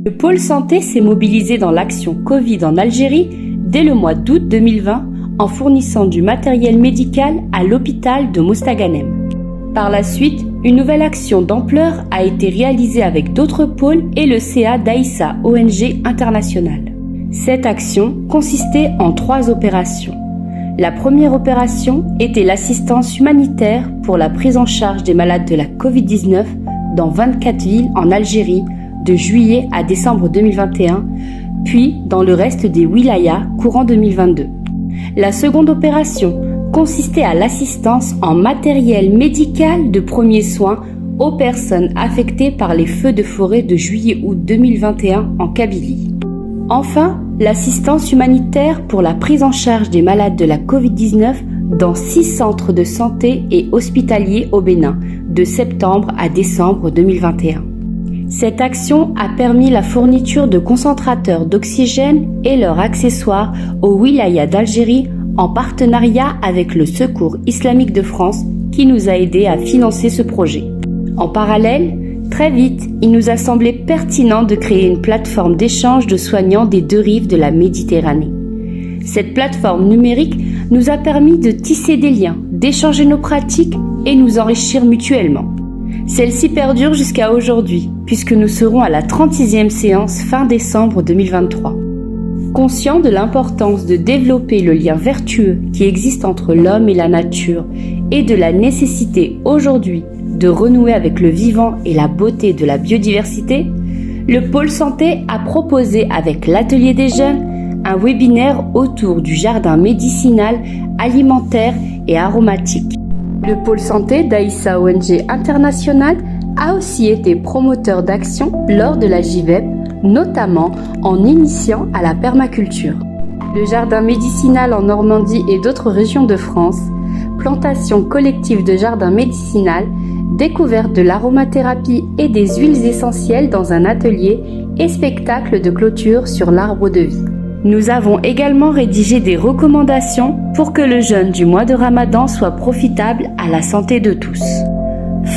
Le pôle santé s'est mobilisé dans l'action Covid en Algérie dès le mois d'août 2020 en fournissant du matériel médical à l'hôpital de Mostaganem. Par la suite, une nouvelle action d'ampleur a été réalisée avec d'autres pôles et le CA d'Aïssa ONG International. Cette action consistait en 3 opérations. La première opération était l'assistance humanitaire pour la prise en charge des malades de la Covid-19 dans 24 villes en Algérie de juillet à décembre 2021, puis dans le reste des wilayas courant 2022. La seconde opération consistait à l'assistance en matériel médical de premiers soins aux personnes affectées par les feux de forêt de juillet-août 2021 en Kabylie. Enfin, l'assistance humanitaire pour la prise en charge des malades de la Covid-19 dans 6 centres de santé et hospitaliers au Bénin, de septembre à décembre 2021. Cette action a permis la fourniture de concentrateurs d'oxygène et leurs accessoires aux wilayas d'Algérie en partenariat avec le Secours islamique de France qui nous a aidés à financer ce projet. En parallèle, très vite, il nous a semblé pertinent de créer une plateforme d'échange de soignants des 2 rives de la Méditerranée. Cette plateforme numérique nous a permis de tisser des liens, d'échanger nos pratiques et nous enrichir mutuellement. Celle-ci perdure jusqu'à aujourd'hui, puisque nous serons à la 36e séance fin décembre 2023. Conscient de l'importance de développer le lien vertueux qui existe entre l'homme et la nature et de la nécessité aujourd'hui de renouer avec le vivant et la beauté de la biodiversité, le pôle santé a proposé avec l'Atelier des jeunes un webinaire autour du jardin médicinal, alimentaire et aromatique. Le pôle santé d'Aïssa ONG International a aussi été promoteur d'actions lors de la JVEP, notamment en initiant à la permaculture. Le jardin médicinal en Normandie et d'autres régions de France, plantation collective de jardin médicinal, découverte de l'aromathérapie et des huiles essentielles dans un atelier et spectacle de clôture sur l'arbre de vie. Nous avons également rédigé des recommandations pour que le jeûne du mois de Ramadan soit profitable à la santé de tous.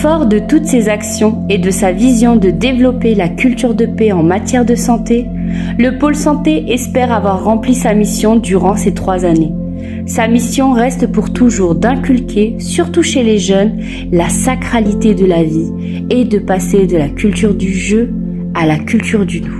Fort de toutes ces actions et de sa vision de développer la culture de paix en matière de santé, le pôle santé espère avoir rempli sa mission durant ces 3 années. Sa mission reste pour toujours d'inculquer, surtout chez les jeunes, la sacralité de la vie et de passer de la culture du jeu à la culture du nous.